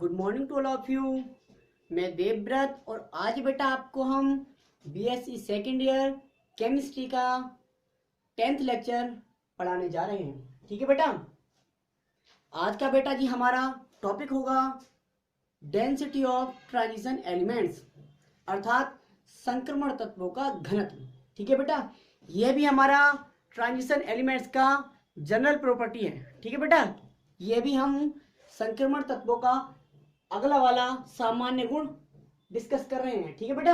Good morning to all of you. मैं देवव्रत और आज बेटा आपको हम बीएससी सेकेंड ईयर केमिस्ट्री का 10th लेक्चर पढ़ाने जा रहे हैं। ठीक है बेटा। आज का बेटा जी हमारा टॉपिक होगा डेंसिटी ऑफ ट्रांजिशन एलिमेंट्स, अर्थात संक्रमण तत्वों का घनत्व। ठीक है बेटा, यह भी हमारा ट्रांजिशन एलिमेंट्स का जनरल प्रॉपर्टी है। ठीक है बेटा, यह भी हम संक्रमण तत्वों का अगला वाला सामान्य गुण डिस्कस कर रहे हैं। ठीक है बेटा,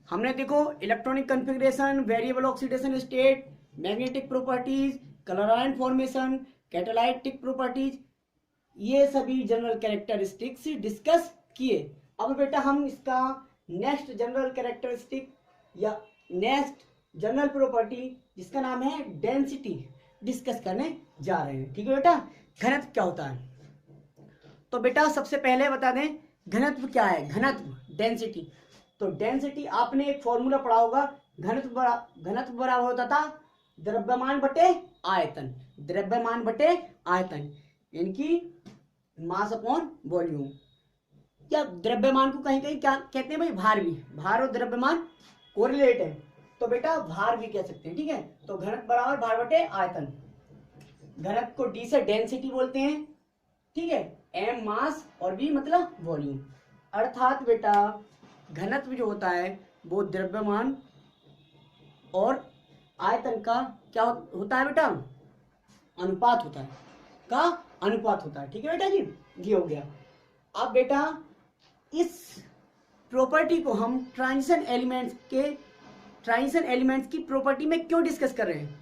हमने देखो electronic configuration, variable oxidation state, magnetic properties, कलराइन फॉर्मेशन, कैटालाइटिक प्रॉपर्टीज, ये सभी जनरल कैरेक्टरिस्टिक्स डिस्कस किए। अब बेटा हम इसका नेक्स्ट जनरल कैरेक्टरिस्टिक या नेक्स्ट जनरल प्रॉपर्टी जिसका नाम है डेंसिटी डिस्कस करने जा रहे हैं। ठीक है बेटा, घनत्व क्या होता है? तो बेटा सबसे पहले बता दें घनत्व क्या है। घनत्व डेंसिटी, तो डेंसिटी आपने एक फॉर्मूला पढ़ा होगा, घनत्व बराबर होता था द्रव्यमान बटे आयतन। द्रव्यमान बटे आयतन इनकी मास अपॉन वॉल्यूम, या द्रव्यमान को कहीं कहीं क्या कहते हैं भाई, भार भी। भार और द्रव्यमान कोरिलेट है, तो बेटा भार भी कह सकते हैं। ठीक है, तो घनत्व बराबर भार बटे आयतन। घनत्व को डी से डेंसिटी बोलते हैं। ठीक है, एम मास और वी मतलब वॉल्यूम। अर्थात बेटा घनत्व जो होता है वो द्रव्यमान और आयतन का क्या होता है बेटा, अनुपात होता है, का अनुपात होता है। ठीक है बेटा जी, ये हो गया। अब बेटा इस प्रॉपर्टी को हम ट्रांजिशन एलिमेंट्स की प्रॉपर्टी में क्यों डिस्कस कर रहे हैं?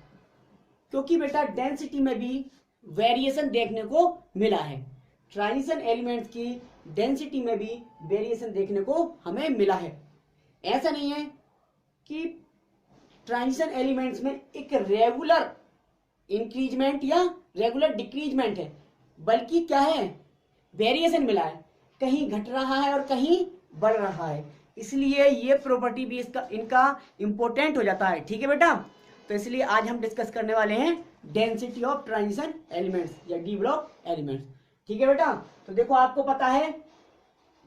क्योंकि बेटा डेंसिटी में भी वेरिएशन देखने को मिला है। ट्रांजिशन एलिमेंट्स की डेंसिटी में भी वेरिएशन देखने को हमें मिला है। ऐसा नहीं है कि ट्रांजिशन एलिमेंट्स में एक रेगुलर इंक्रीजमेंट या रेगुलर डिक्रीजमेंट है, बल्कि क्या है, वेरिएशन मिला है, कहीं घट रहा है और कहीं बढ़ रहा है। इसलिए ये प्रॉपर्टी भी इनका इंपॉर्टेंट हो जाता है। ठीक है बेटा, तो इसलिए आज हम डिस्कस करने वाले हैं डेंसिटी ऑफ ट्रांजिशन एलिमेंट्स या डी ब्लॉक एलिमेंट्स। ठीक है बेटा, तो देखो आपको पता है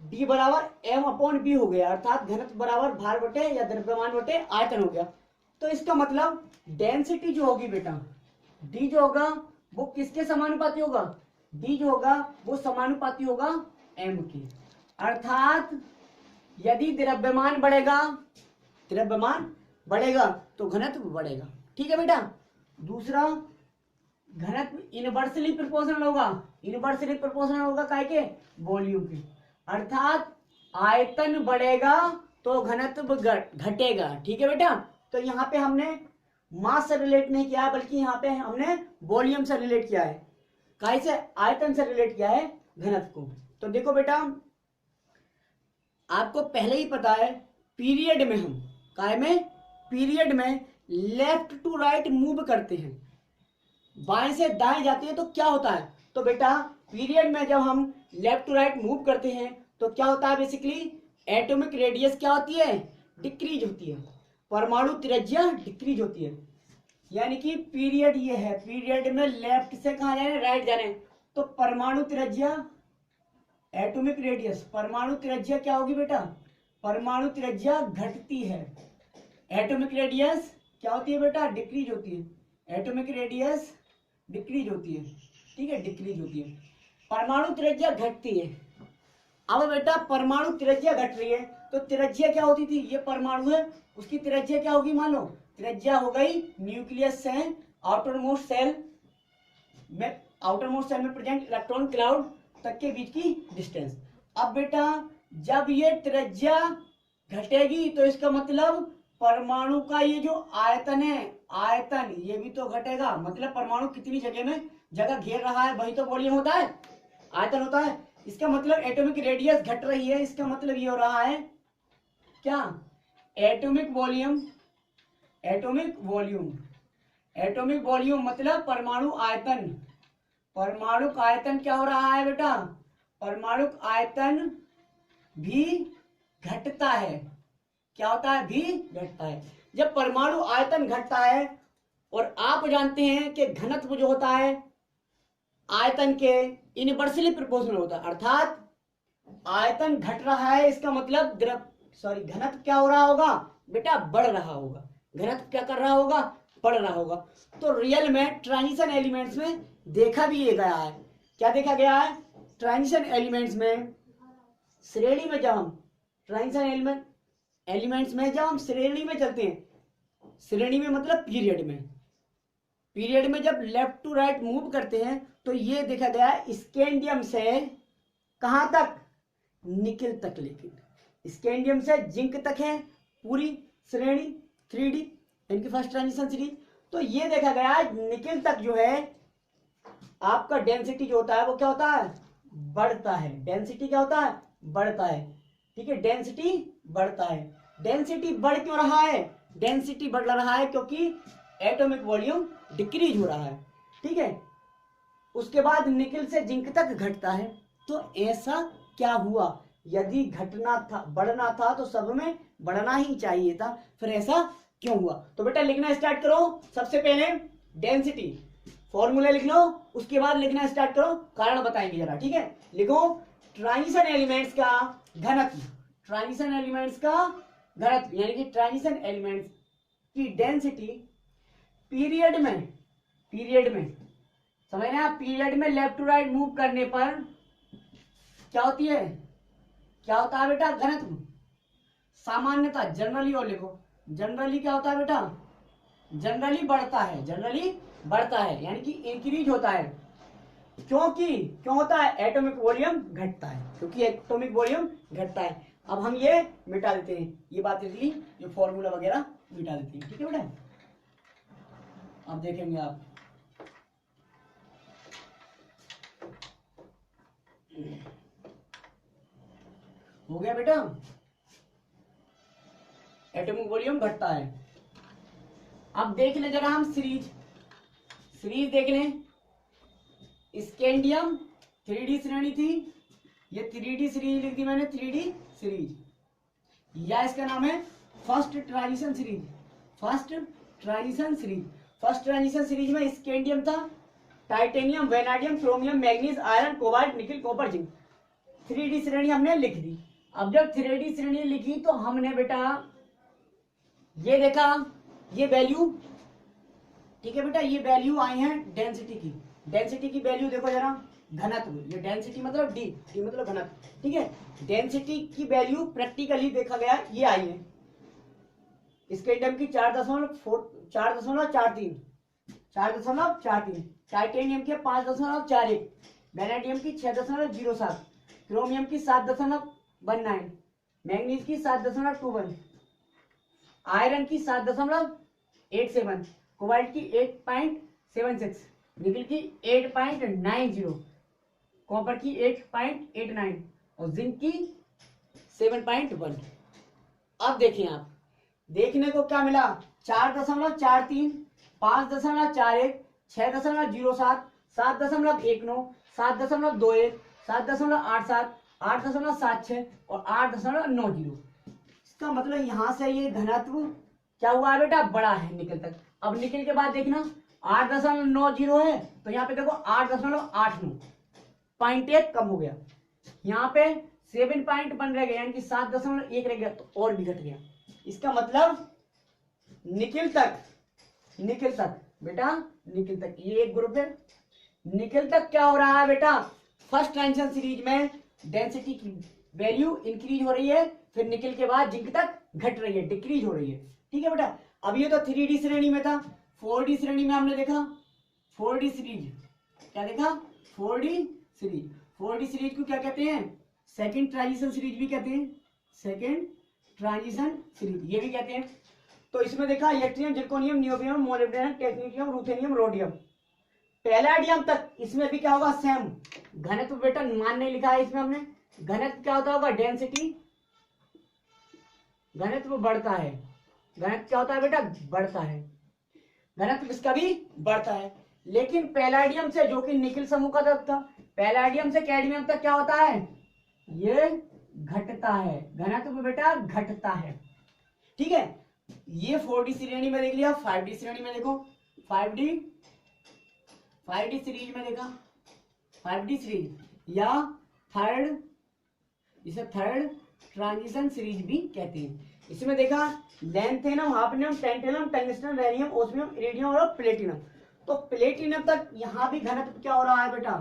D बराबर एम अपॉन बी हो गया, अर्थात घनत्व बराबर भार बटे या द्रव्यमान बटे आयतन हो गया। तो इसका मतलब डेंसिटी जो होगी बेटा, D जो होगा वो किसके समानुपाती होगा? D जो होगा वो समानुपाती होगा M की। अर्थात यदि द्रव्यमान बढ़ेगा तो घनत्व बढ़ेगा। ठीक है बेटा। दूसरा, घनत्व इनवर्सली प्रोपोर्शनल होगा काय के, वॉल्यूम के। अर्थात आयतन बढ़ेगा तो घनत्व घटेगा। ठीक है बेटा, तो यहाँ पे हमने मास से रिलेट नहीं किया, बल्कि यहाँ पे हमने वॉल्यूम से रिलेट किया है। काय से? आयतन से रिलेट किया है घनत्व को। तो देखो बेटा आपको पहले ही पता है पीरियड में हम पीरियड में लेफ्ट टू राइट मूव करते हैं, बाएं से दाएं जाते हैं, तो क्या होता है? तो बेटा पीरियड में जब हम लेफ्ट टू राइट मूव करते हैं तो क्या होता है, बेसिकली एटॉमिक रेडियस क्या होती है, डिक्रीज होती है, परमाणु त्रिज्या डिक्रीज होती है। यानी कि पीरियड ये है, पीरियड में लेफ्ट से कहां जाए, राइट जाने, तो परमाणु त्रिज्या, एटॉमिक रेडियस, परमाणु त्रिज्या क्या होगी बेटा, परमाणु त्रिज्या घटती है। एटॉमिक रेडियस क्या होती है बेटा, डिक्रीज होती है। एटॉमिक रेडियस डिक्रीज होती है। ठीक है, डिक्रीज होती है, परमाणु त्रिज्या घटती है। अब बेटा परमाणु त्रिज्या घट रही है तो त्रिज्या क्या होती थी, ये परमाणु है, उसकी त्रिज्या क्या होगी, मान लो त्रिज्या हो गई न्यूक्लियस से आउटर मोस्ट सेल में प्रेजेंट इलेक्ट्रॉन क्लाउड तक के बीच की डिस्टेंस। अब बेटा जब ये त्रिज्या घटेगी तो इसका मतलब परमाणु का ये जो आयतन है, आयतन ये भी तो घटेगा। मतलब परमाणु कितनी जगह घेर रहा है, वही तो वॉल्यूम होता है, आयतन होता है। इसका मतलब एटॉमिक रेडियस घट रही है, इसका मतलब ये हो रहा है क्या, एटॉमिक वॉल्यूम मतलब परमाणु आयतन। परमाणु आयतन क्या हो रहा है बेटा, परमाणु आयतन भी घटता है। क्या होता है, भी घटता है। जब परमाणु आयतन घटता है, और आप जानते हैं कि घनत्व जो होता है आयतन के इनवर्सली प्रोपोर्शनल होता है, अर्थात आयतन घट रहा है, इसका मतलब घनत्व क्या हो रहा होगा बेटा, बढ़ रहा होगा। घनत्व क्या कर रहा होगा, बढ़ रहा होगा। तो रियल में ट्रांजिशन एलिमेंट्स में देखा भी ये गया है, क्या देखा गया है, ट्रांजिशन एलिमेंट्स में श्रेणी में, जब हम ट्रांजिशन एलिमेंट्स में जब हम श्रेणी में चलते हैं, श्रेणी में मतलब पीरियड में जब लेफ्ट टू राइट मूव करते हैं, तो ये देखा गया है स्कैंडियम से कहां तक, निकिल तक। लेकिन स्कैंडियम से जिंक तक है पूरी श्रेणी 3D इनकी फर्स्ट ट्रांजिशन सीरीज। तो ये देखा गया है निकिल तक जो है आपका डेंसिटी जो होता है वो क्या होता है, बढ़ता है। डेंसिटी क्या होता है, बढ़ता है। ठीक है, डेंसिटी बढ़ता है। डेंसिटी बढ़ क्यों रहा है, डेंसिटी बढ़ रहा है क्योंकि एटॉमिक वॉल्यूम डिक्रीज हो रहा है। ठीक है, उसके बाद निकिल से जिंक तक घटता है। तो ऐसा क्या हुआ, यदि घटना था, बढ़ना था तो सब में बढ़ना ही चाहिए था, फिर ऐसा क्यों हुआ। तो बेटा लिखना स्टार्ट करो। सबसे पहले डेंसिटी फॉर्मूला लिख लो, उसके बाद लिखना स्टार्ट करो, कारण बताएंगे जरा। ठीक है, लिखो ट्रांजिशन एलिमेंट्स का घनत्व, ट्रांजिशन एलिमेंट्स का घनत्व यानी कि ट्रांजिशन एलिमेंट्स की डेंसिटी पीरियड में समझ रहे हैं, पीरियड में लेफ्ट टू राइट मूव करने पर क्या होती है, क्या होता है बेटा, घनत्व। सामान्यतः जनरली, और लिखो जनरली क्या होता है बेटा, जनरली बढ़ता है यानी कि इंक्रीज होता है। क्यों होता है, एटॉमिक वॉल्यूम घटता है, क्योंकि एटॉमिक वॉल्यूम घटता है। अब हम ये मिटा देते हैं, ये बातें थी जो फॉर्मूला वगैरह मिटा देती है। ठीक है बेटा, अब देखेंगे आप हो गया बेटा, एटॉमिक वॉल्यूम घटता है। अब देख लें जरा हम सीरीज देख लें। स्कैंडियम 3D श्रेणी थी, ये 3D सीरीज लिख दी मैंने, 3D सीरीज, या इसका नाम है फर्स्ट ट्रांजिशन सीरीज में स्कैंडियम था, titanium, vanadium, chromium, manganese, iron, cobalt, nickel, copper, zinc. 3D श्रेणी हमने लिख दी। अब जब 3D श्रेणी लिखी तो हमने बेटा ये देखा, ये वैल्यू, ठीक है बेटा, ये वैल्यू आई है डेंसिटी की वैल्यू देखो जरा, घनत्व, ये डेंसिटी मतलब डी मतलब घनत्व। ठीक है, डेंसिटी की वैल्यू प्रैक्टिकली देखा गया ये आई है, स्कैंडियम की 4.43, टाइटेनियम के 5.41, वेनेडियम की 6.07, क्रोमियम की 7.19, मैग्नीज की 7.21, आयरन की 7.87, कोबाल्ट की 8.76, निकिल की 8.90, कॉपर की 8.89 और जिंक की 7.1। अब देखिए आप, देखने को क्या मिला, 4.43, 5.41, 6.07, 7.19, 7.21, 7.87, 8.76 और 8.90। इसका मतलब यहां से ये घनत्व क्या हुआ है बेटा, बड़ा है निकल तक। अब निकल के बाद देखना 8.90 है, तो यहाँ पे देखो 8.89, 0.1 कम हो गया। यहाँ पे 7.1 रह गया, यानी कि 7.1 रह गया, तो और भी घट गया। इसका मतलब निकिल तक बेटा, निकिल तक ये एक ग्रुप है। निकिल तक क्या हो रहा है बेटा, फर्स्ट ट्रांजिशन सीरीज में डेंसिटी की वैल्यू इंक्रीज हो रही है, फिर निकिल के बाद जिंक तक घट रही है, डिक्रीज हो रही है। ठीक है बेटा, अब ये तो 3D श्रेणी में था। 4D श्रेणी में हमने देखा 4D सीरीज, क्या देखा, 4D सीरीज को क्या कहते हैं, सेकंड ट्रांजिशन सीरीज भी कहते हैं, सेकंड ट्रांजिशन सीरीज ये भी कहते हैं। तो इसमें देखा yttrium, zirconium, niobium, molybdenum, technetium, ruthenium, rhodium, palladium तक। इसमें भी क्या होगा, सेम घनत्व बेटा, मान नहीं लिखा है इसमें हमने। घनत्व क्या होता होगा, डेंसिटी, घनत्व बढ़ता है। घनत्व क्या होता है बेटा, बढ़ता है, घनत्व इसका भी बढ़ता है। लेकिन पैलाडियम से, जो कि निकिल समूह का तत्व था, पैलाडियम से कैडमियम तक क्या होता है, ये घटता है, घनत्व बेटा घटता है। ठीक है, ये 4D श्रेणी में देख लिया। 5D श्रेणी में देखो, 5D सीरीज में देखा, 5D सीरीज या थर्ड, इसे थर्ड ट्रांजिशन सीरीज भी कहते हैं। इसमें देखा lanthanum, hafnium, tantalum, tungsten, rhenium, osmium, iridium और प्लेटिनम। तो प्लेटिनम तक यहाँ भी घनत्व क्या हो रहा है बेटा,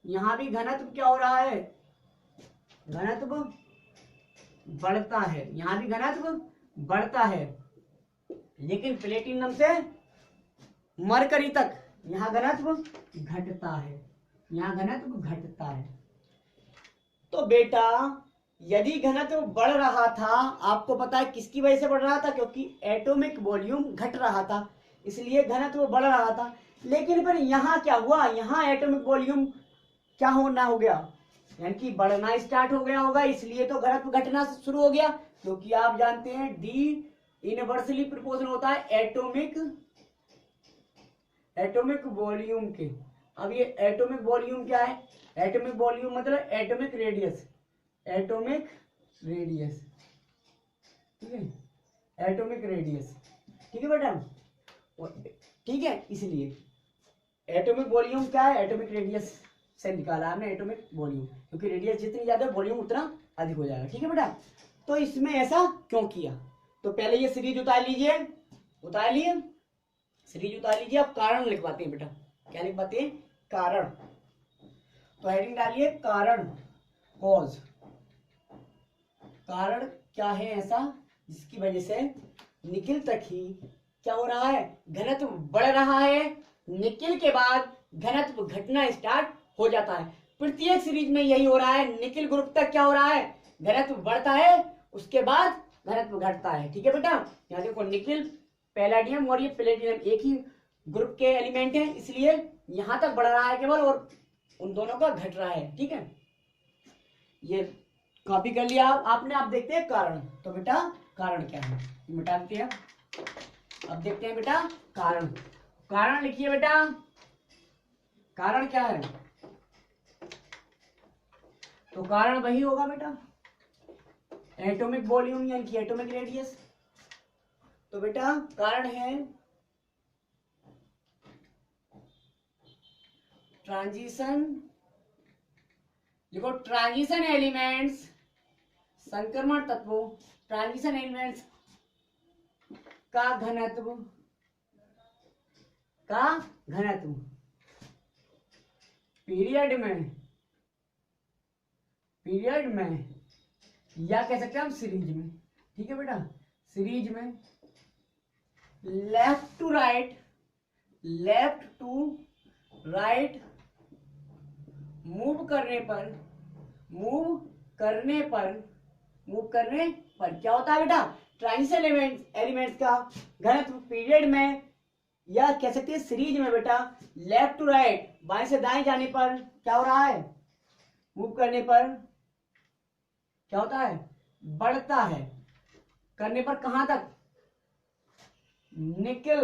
यहाँ भी घनत्व क्या हो रहा है, घनत्व बढ़ता है, यहाँ भी घनत्व बढ़ता है। लेकिन प्लेटिनम से मरकरी तक यहाँ घनत्व घटता है, यहाँ घनत्व घटता है। तो बेटा यदि घनत्व बढ़ रहा था, आपको पता है किसकी वजह से बढ़ रहा था, क्योंकि एटॉमिक वॉल्यूम घट रहा था, इसलिए घनत्व बढ़ रहा था। लेकिन फिर यहाँ क्या हुआ, यहाँ एटॉमिक वॉल्यूम क्या होना हो गया, यानी कि बढ़ना स्टार्ट हो गया होगा, इसलिए तो घनत्व घटना शुरू हो गया। क्योंकि आप जानते हैं डी इनवर्सली प्रोपोर्शनल होता है एटॉमिक वॉल्यूम के। अब ये एटॉमिक वॉल्यूम क्या है, एटॉमिक वॉल्यूम मतलब एटॉमिक रेडियस, एटॉमिक रेडियस, ठीक है, एटॉमिक रेडियस, ठीक है बेटा, ठीक है। इसलिए एटॉमिक वॉल्यूम क्या है, एटॉमिक रेडियस से निकाला हमने एटॉमिक वॉल्यूम, क्योंकि रेडियस जितनी ज्यादा वॉल्यूम उतना अधिक हो जाएगा, ठीक है बेटा। तो इसमें ऐसा क्यों किया, तो पहले ये सीरीज उतार लीजिए, उतार लिए, सीरीज उतार लीजिए। अब कारण लिखवाते हैं बेटा, क्या लिखवाते हैं, कारण। तो हेडिंग डालिए कारण, कॉज, कारण क्या है ऐसा जिसकी वजह से निकिल तक ही क्या हो रहा है, घनत्व बढ़ रहा है, निकिल के बाद घनत्व घटना स्टार्ट हो जाता है। प्रत्येक सीरीज में यही हो रहा है, निकिल ग्रुप तक क्या हो रहा है, घनत्व बढ़ता है, उसके बाद घनत्व घटता है, ठीक है बेटा। यहाँ देखो निकिल, पैलाडियम और ये प्लेटिनम एक ही ग्रुप के एलिमेंट हैं, इसलिए यहां तक बढ़ रहा है केवल और उन दोनों का घट रहा है, ठीक है। ये कॉपी कर लिया आपने। आप देखते हैं कारण, तो बेटा कारण क्या है, मिटा देते हैं। अब देखते हैं बेटा कारण, कारण लिखिए बेटा, कारण क्या है, तो कारण वही होगा बेटा एटॉमिक वॉल्यूम यानी कि एटॉमिक रेडियस। तो बेटा कारण है ट्रांजिशन, देखो ट्रांजिशन एलिमेंट्स, संक्रमण तत्वों, ट्रांजिशन एलिमेंट्स का घनत्व, पीरियड में या कह सकते हैं हम सीरीज में, ठीक है बेटा, सीरीज में लेफ्ट टू राइट मूव करने पर क्या होता है बेटा, ट्रांजिशन एलिमेंट्स का घनत्व पीरियड में या कह सकते हैं सीरीज में बेटा लेफ्ट टू राइट, बाएं से दाएं जाने पर क्या हो रहा है, मूव करने पर क्या होता है, बढ़ता है, करने पर कहां तक, निकिल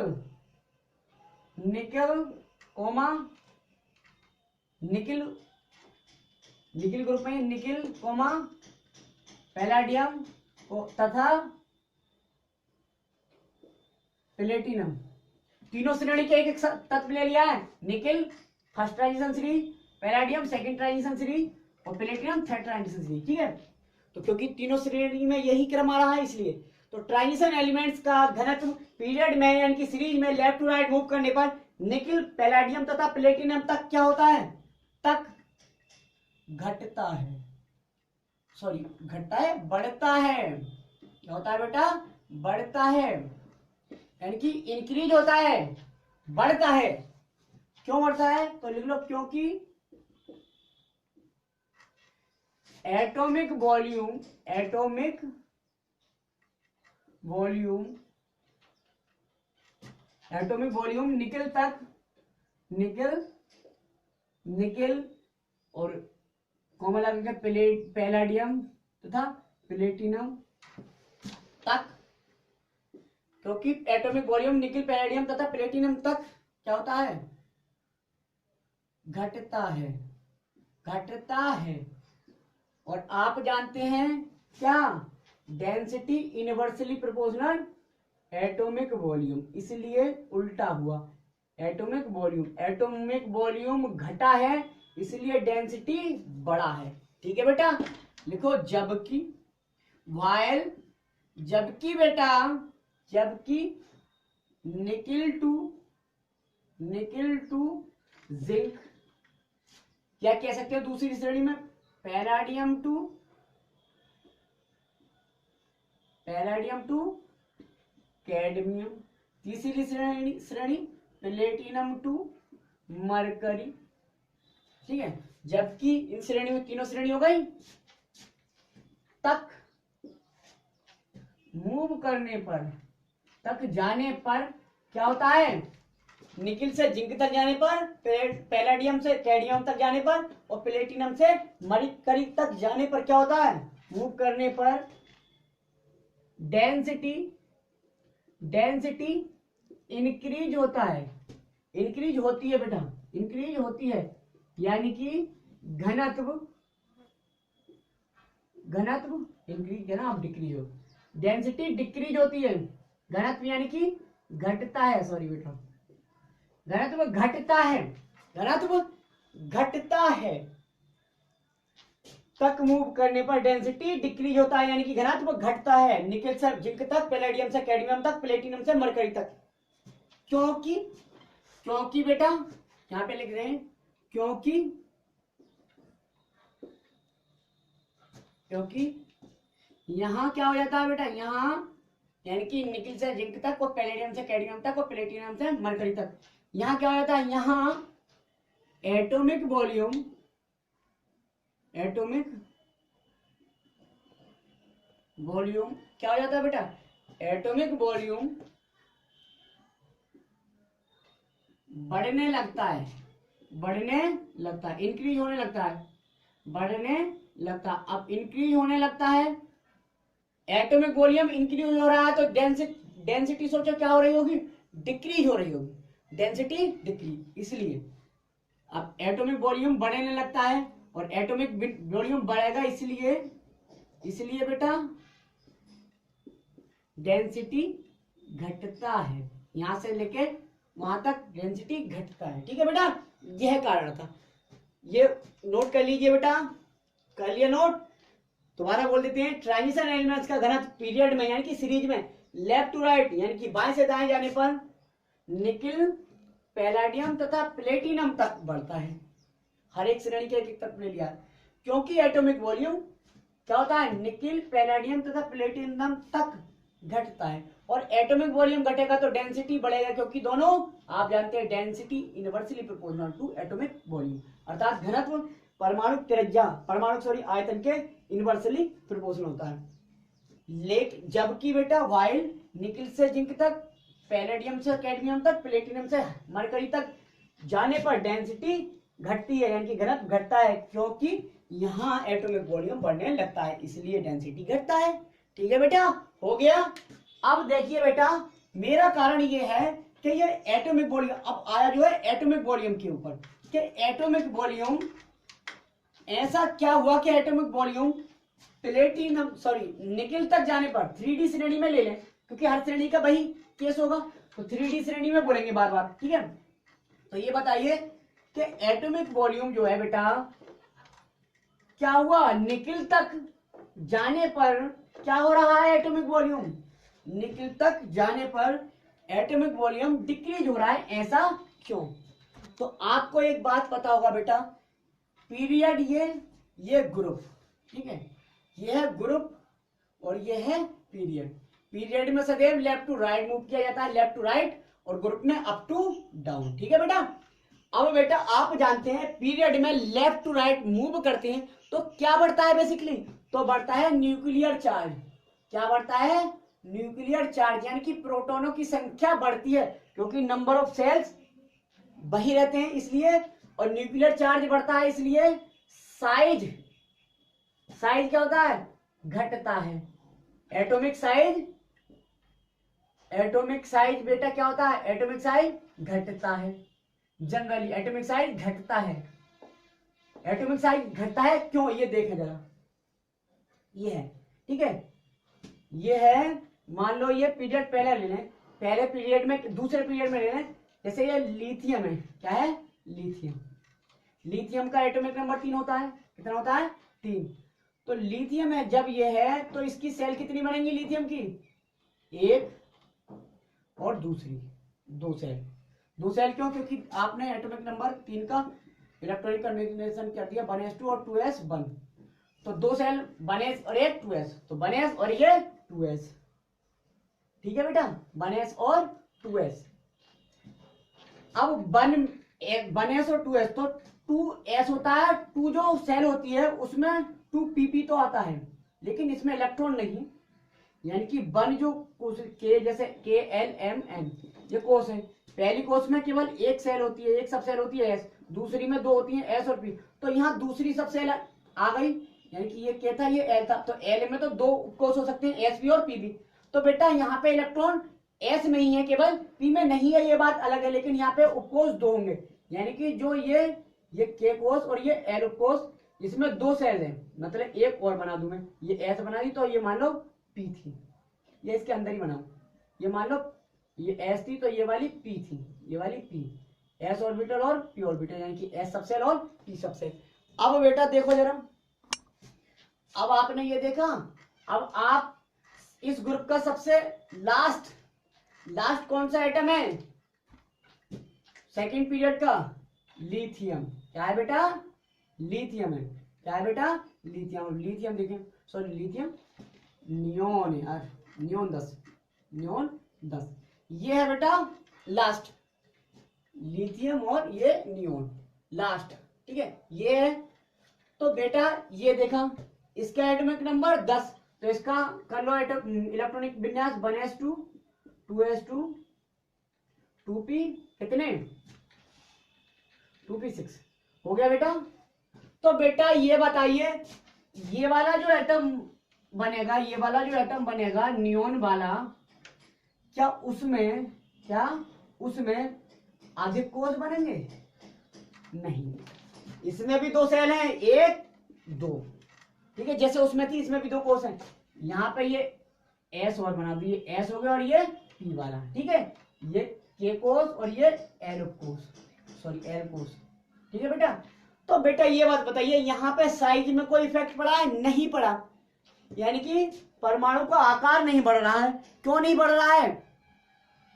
ग्रुप में निकिल कोमा पैलाडियम तथा प्लेटिनम, तीनों श्रेणी के एक तत्व ले लिया है, nickel first transition series, palladium second transition series और प्लेटिनम थर्ड ट्रांजिशन सीरीज, ठीक है। तो क्योंकि तीनों श्रेणी में यही क्रम आ रहा है, इसलिए तो ट्रांजिशन एलिमेंट्स का घनत्व पीरियड में यानी कि सीरीज में लेफ्ट टू राइट मूव करने पर निकिल, पैलाडियम तथा प्लेटिनम तक क्या होता है, तक घटता है, सॉरी घटता है, बढ़ता है, क्या होता है बेटा, बढ़ता है, यानी कि इंक्रीज होता है, बढ़ता है। क्यों बढ़ता है, तो लिख लो क्योंकि एटॉमिक वॉल्यूम निकिल और कॉमन लगा पैलाडियम तथा प्लेटिनम तक, क्योंकि एटॉमिक वॉल्यूम निकिल, पैलाडियम तथा प्लेटिनम तक क्या होता है, घटता है। और आप जानते हैं क्या, density inversely proportional atomic volume, इसलिए उल्टा हुआ, एटॉमिक वॉल्यूम घटा है, इसलिए डेंसिटी बड़ा है। ठीक है बेटा, लिखो जबकि, वाइल, जबकि बेटा, जबकि निकिल टू जिंक, क्या कह सकते हो दूसरी श्रेणी में, पैलाडियम टू कैडमियम, तीसरी श्रेणी प्लेटिनम टू मरकरी। ठीक है, जबकि इन श्रेणी में तीनों श्रेणी हो गई, तक मूव करने पर, तक जाने पर क्या होता है, निकिल से जिंक तक जाने पर, पैलाडियम से कैडमियम तक जाने पर और प्लेटिनम से मरकरी तक जाने पर क्या होता है, मूव करने पर डेंसिटी इंक्रीज होता है, इंक्रीज होती है बेटा, इंक्रीज होती है, यानी कि घनत्व इंक्रीज है ना, अब डिक्रीज हो, डेंसिटी डिक्रीज होती है, घनत्व यानी कि घटता है, सॉरी बेटा, घनत्व घटता है, घनत्व घटता है, तक मूव करने पर डेंसिटी डिक्रीज होता है, यानी कि घनत्व घटता है, निकेल से जिंक तक, पैलेडियम से कैडमियम तक, प्लेटिनम से मरकरी तक। क्योंकि बेटा यहां पे लिख रहे हैं, क्योंकि यहां क्या हो जाता है बेटा, यहां यानी कि निकिल से जिंक तक और पैलेडियम से कैडमियम तक और प्लेटिनम से मरकरी तक, यहां क्या हो जाता है, यहां एटॉमिक वॉल्यूम क्या हो जाता है बेटा, एटॉमिक वॉल्यूम बढ़ने लगता है, इंक्रीज होने लगता है, अब इंक्रीज होने लगता है, एटॉमिक वॉल्यूम इंक्रीज हो रहा है तो डेंसिटी सोचो क्या हो रही होगी, डिक्रीज हो रही होगी, डेंसिटी डिक्रीज, इसलिए अब एटॉमिक वॉल्यूम बढ़ने लगता है और एटॉमिक वॉल्यूम बढ़ेगा, इसलिए बेटा डेंसिटी घटता है, यहां से लेके वहां तक डेंसिटी घटता है। ठीक है बेटा, यह कारण था, ये नोट कर लीजिए बेटा, कर लिया नोट। दोबारा बोल देते हैं, ट्रांजिशन एलिमेंट्स का घनत्व पीरियड में यानी कि सीरीज में लेफ्ट टू राइट यानी कि बाएं से दाएं जाने पर निकिल, पैलाडियम तथा प्लेटिनम तक बढ़ता है, हर एक श्रेणी के एक तक ले लिया, क्योंकि एटॉमिक वॉल्यूम क्या होता है, निकिल, पैलाडियम तथा प्लेटिनम तक घटता है, और एटॉमिक वॉल्यूम घटेगा तो डेंसिटी बढ़ेगा, क्योंकि दोनों आप जानते हैं density inversely proportional to atomic volume, अर्थात घनत्व परमाणु आयतन के इनवर्सली प्रोपोर्शनल होता है। जबकि बेटा वाइल निकिल से जिंक तक, पैलेडियम से कैडमियम तक, प्लेटिनम से मरकरी तक जाने पर डेंसिटी घटती है, यानी कि घनत्व घटता है, क्योंकि यहाँ एटॉमिक वॉल्यूम बढ़ने लगता है, इसलिए डेंसिटी घटता है। ठीक है बेटा, हो गया। अब देखिए बेटा, मेरा कारण ये है कि ये एटॉमिक वॉल्यूम अब आया जो है एटॉमिक वॉल्यूम के ऊपर, कि एटॉमिक वॉल्यूम ऐसा क्या हुआ कि एटॉमिक वॉल्यूम निकिल तक जाने पर 3D श्रेणी में ले लें, क्योंकि हर श्रेणी का वही केस होगा, तो 3D श्रेणी में बोलेंगे बार बार। ठीक है, तो ये बताइए कि एटॉमिक वॉल्यूम जो है बेटा क्या हुआ, निकिल तक जाने पर क्या हो रहा है, एटॉमिक वॉल्यूम निकिल तक जाने पर एटॉमिक वॉल्यूम डिक्रीज हो रहा है, ऐसा क्यों? तो आपको एक बात पता होगा बेटा, पीरियड ये ग्रुप, ठीक है, ये है ग्रुप और ये है पीरियड। पीरियड में सदैव लेफ्ट टू राइट मूव किया जाता है, लेफ्ट टू राइट, और ग्रुप में अप टू डाउन। ठीक है बेटा, अब बेटा आप जानते हैं पीरियड में लेफ्ट टू राइट मूव करते हैं तो क्या बढ़ता है बेसिकली, तो बढ़ता है न्यूक्लियर चार्ज। क्या बढ़ता है, न्यूक्लियर चार्ज, यानी कि प्रोटॉनों की संख्या बढ़ती है, क्योंकि नंबर ऑफ सेल्स वही रहते हैं इसलिए, और न्यूक्लियर चार्ज बढ़ता है इसलिए साइज क्या होता है, घटता है। एटॉमिक साइज बेटा क्या होता है, एटॉमिक साइज घटता है, जनरली एटॉमिक साइज घटता है। एटॉमिक साइज घटता है क्यों, ये देखें जरा, ये है, ठीक है, ये है, मान लो ये पीरियड पहले ले लें, पहले पीरियड में दूसरे पीरियड में ले लें, जैसे ये लिथियम है, क्या है, लिथियम, लिथियम का एटॉमिक नंबर 3 होता है। कितना होता है? 3। तो लिथियम है जब ये है तो इसकी सेल कितनी बनेंगी लिथियम की? एक और दूसरी 2 सेल। 2 सेल क्यों? क्योंकि आपने एटॉमिक नंबर 3 का इलेक्ट्रॉनिक कन्फिग्रेशन कर दिया 1s2 और 2s1। तो 2 सेल 1s और एक 2s, तो 1s और ये 2s। ठीक है बेटा, 1s और 2s। अब 1s और 2s, तो 2s होता है, 2 जो सेल होती है उसमें 2pp तो आता है, लेकिन इसमें इलेक्ट्रॉन नहीं। यानी कि 1 जो कोश के, जैसे KLMN ये कोश है, पहली कोश में केवल एक सेल होती है, एक सब सेल होती है S, दूसरी में 2 होती है S और P। तो यहाँ दूसरी सब सेल आ गई, यानी कि ये क्या था, ये L था, तो L में तो 2 कोश हो सकते हैं, SP और PP। तो बेटा यहाँ पे इलेक्ट्रॉन S में ही है, केवल P में नहीं है, ये बात अलग है, लेकिन यहाँ पे उपकोष 2 होंगे। यानी कि जो ये K कोश और ये L उपकोष, इसमें 2 सेल है, मतलब एक और बना दूं मैं, ये S बना दी तो ये मान लो P थी, ये इसके अंदर ही बनाऊं, ये मान लो ये S थी तो ये वाली P थी, ये वाली P, S ऑर्बिटल और P ऑर्बिटल, यानी कि S सब सेल और P सब सेल। अब बेटा देखो जरा, अब आपने ये देखा, अब आप इस ग्रुप का सबसे लास्ट कौन सा एटम है सेकंड पीरियड का? लिथियम। क्या है बेटा? लिथियम है। क्या है बेटा? लिथियम। लिथियम देखें, सॉरी लिथियम नियोन है यार, नियोन 10, ये है बेटा लास्ट, लिथियम और ये नियोन लास्ट। ठीक है, ये है। तो बेटा ये देखा, इसका एटॉमिक नंबर 10, तो इसका कर लो इलेक्ट्रॉनिक विन्यास 1s2 2s2 2p कितने 2p6 हो गया बेटा। तो बेटा ये बताइए, ये वाला जो एटम बनेगा, ये वाला जो एटम बनेगा नियोन वाला, क्या उसमें अधिक कोष बनेंगे? नहीं, इसमें भी 2 सेल हैं, 1 2। ठीक है, जैसे उसमें थी इसमें भी 2 कोष हैं। यहाँ पे ये S और बना दो, ये S हो गया और ये P वाला। ठीक है, ये K कोष और ये L कोष, सॉरी L कोष। ठीक है बेटा। तो बेटा ये बात बताइए, यहाँ पे साइज में कोई इफेक्ट पड़ा है? नहीं पड़ा, यानी कि परमाणु का आकार नहीं बढ़ रहा है। क्यों नहीं बढ़ रहा है?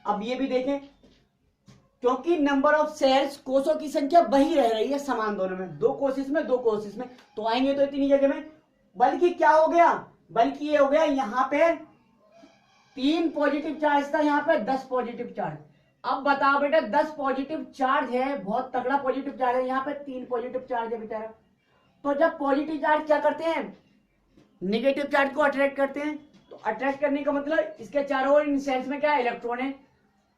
अब ये भी देखें, क्योंकि नंबर ऑफ सेल्स, कोषों की संख्या वही रह रही है समान दोनों में, 2 कोशिश में 2 कोशिश में, तो आएंगे तो इतनी जगह में। बल्कि क्या हो गया, बल्कि ये हो गया, यहाँ पे 3 पॉजिटिव चार्ज था, यहाँ पे 10 पॉजिटिव चार्ज। अब बताओ बेटा, 10 पॉजिटिव चार्ज है, बहुत तगड़ा पॉजिटिव चार्ज है, यहाँ पे 3 पॉजिटिव चार्ज है बेचारा। तो जब पॉजिटिव चार्ज क्या करते हैं, नेगेटिव चार्ज को अट्रैक्ट करते हैं, तो अट्रैक्ट करने का मतलब इसके चारों ओर इन सेल्स में क्या इलेक्ट्रॉन है,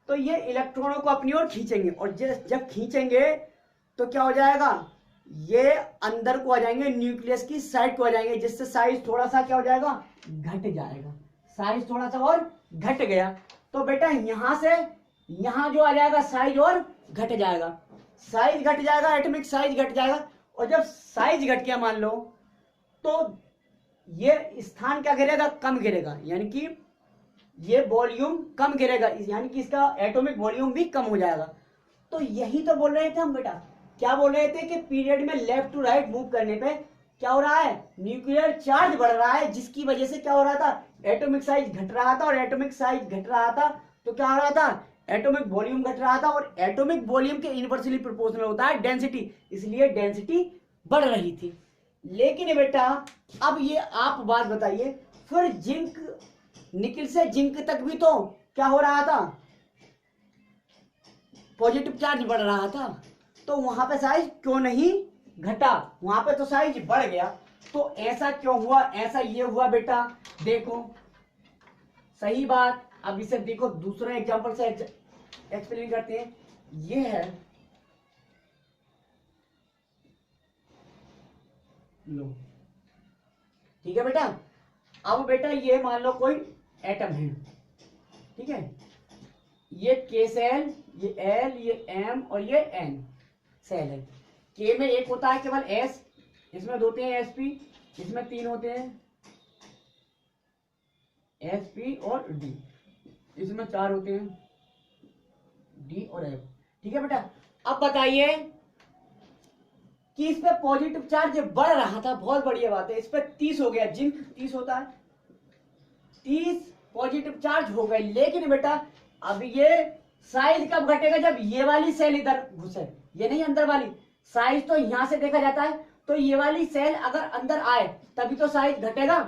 तो ये इलेक्ट्रॉनों को अपनी ओर खींचेंगे, और जब खींचेंगे तो क्या हो जाएगा, ये अंदर को आ जाएंगे, न्यूक्लियस की साइड को आ जाएंगे, जिससे साइज थोड़ा सा क्या हो जाएगा, घट जाएगा, साइज थोड़ा सा और घट गया। तो बेटा यहां से यहां जो आ जाएगा साइज और घट जाएगा, साइज घट जाएगा, एटॉमिक साइज घट जाएगा। और जब साइज घट गया मान लो, तो ये स्थान क्या गिरेगा, कम गिरेगा, यानी कि ये वॉल्यूम कम गिरेगा, यानी कि इसका एटॉमिक वॉल्यूम भी कम हो जाएगा। तो यही तो बोल रहे थे हम बेटा, क्या बोल रहे थे कि पीरियड में लेफ्ट टू राइट मूव करने पे क्या हो रहा है, न्यूक्लियर चार्ज बढ़ रहा है, जिसकी वजह से क्या हो रहा था, एटॉमिक साइज घट रहा था, और एटॉमिक साइज घट रहा था तो क्या हो रहा था, एटॉमिक वॉल्यूम घट रहा था, और एटॉमिक वॉल्यूम के इनवर्सली प्रोपोर्शनल होता है डेंसिटी, इसलिए डेंसिटी बढ़ रही थी। लेकिन बेटा अब ये आप बात बताइए, फिर जिंक, निकिल से जिंक तक भी तो क्या हो रहा था, पॉजिटिव चार्ज बढ़ रहा था, तो वहां पे साइज क्यों नहीं घटा, वहां पे तो साइज बढ़ गया। तो ऐसा क्यों हुआ, ऐसा ये हुआ बेटा, देखो सही बात। अब इसे देखो, दूसरा एग्जांपल से एक्सप्लेन करते हैं। ये है, लो ठीक है बेटा। अब बेटा ये मान लो कोई एटम है, ठीक है, ये K सेल, ये L, ये M और ये N सेल है। K में एक होता है केवल S, इसमें 2 होते हैं SP, इसमें 3 होते हैं SP और D, इसमें 4 होते हैं D और F। ठीक है बेटा। अब बताइए कि इस पे पॉजिटिव चार्ज बढ़ रहा था, बहुत बढ़िया बात है, इस पे 30 हो गया, जिंक 30 होता है, 30 पॉजिटिव चार्ज हो गए। लेकिन बेटा अब ये साइज कब घटेगा, जब ये वाली सेल इधर घुसे, ये नहीं अंदर वाली, साइज तो यहां से देखा जाता है, तो ये वाली सेल अगर अंदर आए तभी तो साइज घटेगा,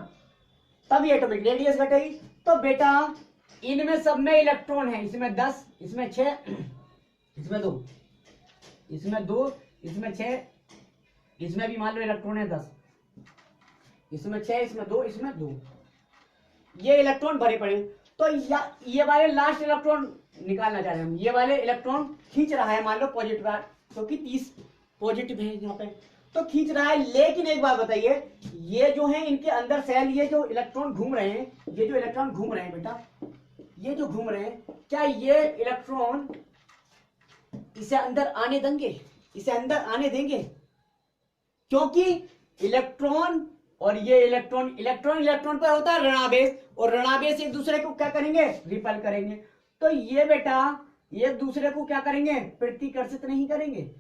तभी एटॉमिक रेडियस घटेगी। तो बेटा इनमें सब में इलेक्ट्रॉन है, इसमें 10, इसमें 6, इसमें 2, इसमें 2, इसमें 6, इसमें भी मान लो इलेक्ट्रॉन है 10, इसमें 6, इसमें 2, इसमें 2, ये इलेक्ट्रॉन भरे पड़े। तो ये वाले लास्ट इलेक्ट्रॉन निकालना चाह रहे हैं हम, ये वाले इलेक्ट्रॉन खींच रहा है, मान लो पॉजिटिव है क्योंकि 30 पॉजिटिव है यहाँ पे, तो खींच रहा है। लेकिन एक बात बताइए, ये जो है इनके अंदर सेल, ये जो इलेक्ट्रॉन घूम रहे हैं, ये जो इलेक्ट्रॉन घूम रहे हैं बेटा, ये जो घूम रहे हैं, क्या ये इलेक्ट्रॉन इसे अंदर आने देंगे, इसे अंदर आने देंगे? क्योंकि इलेक्ट्रॉन और ये इलेक्ट्रॉन, इलेक्ट्रॉन पर होता है ऋणावेश, और ऋणावेश एक दूसरे को क्या करेंगे, रिपल करेंगे। तो ये बेटा एक दूसरे को क्या करेंगे, प्रतिकर्षित नहीं करेंगे।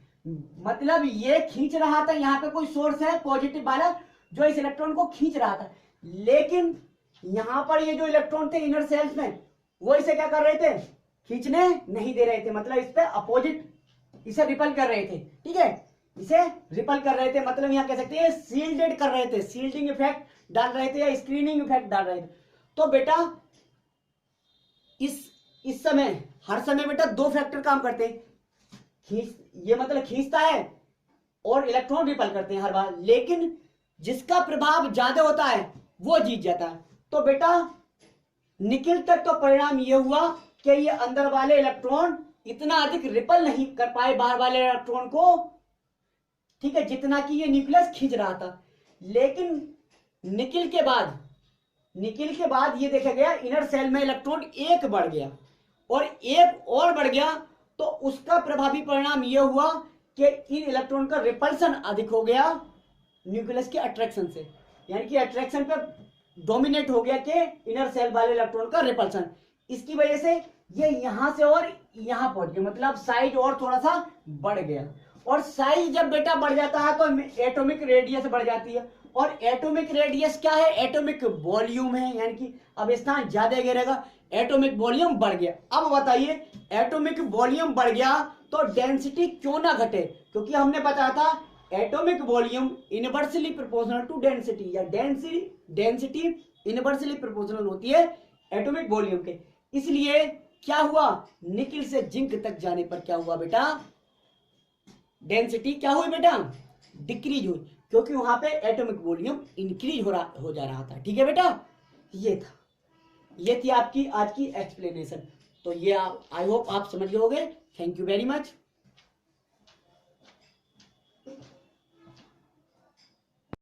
मतलब ये खींच रहा था, यहाँ पे कोई सोर्स है पॉजिटिव वाला जो इस इलेक्ट्रॉन को खींच रहा था, लेकिन यहाँ पर ये जो इलेक्ट्रॉन थे इनर सेल्स में, वो इसे क्या कर रहे थे, खींचने नहीं दे रहे थे, मतलब इस पे अपोजिट, इसे रिपल कर रहे थे, ठीक है, इसे रिपल कर रहे थे, मतलब यहाँ कह सकते हैं सील्डेड कर रहे थे, सील्डिंग इफेक्ट डाल रहे थे या स्क्रीनिंग इफेक्ट डाल रहे थे। तो बेटा इस समय, हर समय बेटा दो फैक्टर काम करते हैं, ये मतलब खींचता है और इलेक्ट्रॉन रिपल करते हैं हर बार, लेकिन जिसका प्रभाव ज्यादा होता है वो जीत जाता है। तो बेटा निकिल तक तो परिणाम ये हुआ कि ये अंदर वाले इलेक्ट्रॉन इतना अधिक रिपल नहीं कर पाए बाहर वाले इलेक्ट्रॉन को, ठीक है, जितना कि ये न्यूक्लियस खींच रहा था। लेकिन निकिल के बाद ये देखा गया इनर सेल में इलेक्ट्रॉन एक बढ़ गया और एक और बढ़ गया, तो उसका प्रभावी परिणाम यह हुआ कि इन इलेक्ट्रॉन का रिपल्सन अधिक हो गया न्यूक्लियस के अट्रैक्शन से, यानी कि अट्रैक्शन पे डोमिनेट हो गया कि इनर सेल वाले इलेक्ट्रॉन का रिपल्सन। इसकी वजह से ये यहां से और यहां पहुंच गया, मतलब साइज और थोड़ा सा बढ़ गया। और साइज जब बेटा बढ़ जाता है तो एटॉमिक रेडियस बढ़ जाती है, और एटॉमिक रेडियस क्या है, एटॉमिक वॉल्यूम है, यानी कि अब स्थान ज्यादा गिरेगा, एटॉमिक वॉल्यूम बढ़ गया। अब बताइए एटॉमिक वॉल्यूम बढ़ गया तो डेंसिटी क्यों ना घटे, क्योंकि हमने बताया था atomic volume inversely proportional to density, या डेंसिटी इनवर्सली प्रोपोर्शनल होती है एटॉमिक वॉल्यूम के। इसलिए क्या हुआ, निकिल से जिंक तक जाने पर क्या हुआ बेटा, डेंसिटी क्या हुई बेटा, डिक्रीज हुई, क्योंकि वहां पे एटॉमिक वॉल्यूम इंक्रीज हो जा रहा था। ठीक है बेटा, ये थी आपकी आज की एक्सप्लेनेशन। तो ये आई होप आप समझ गए होगे। Thank you very much.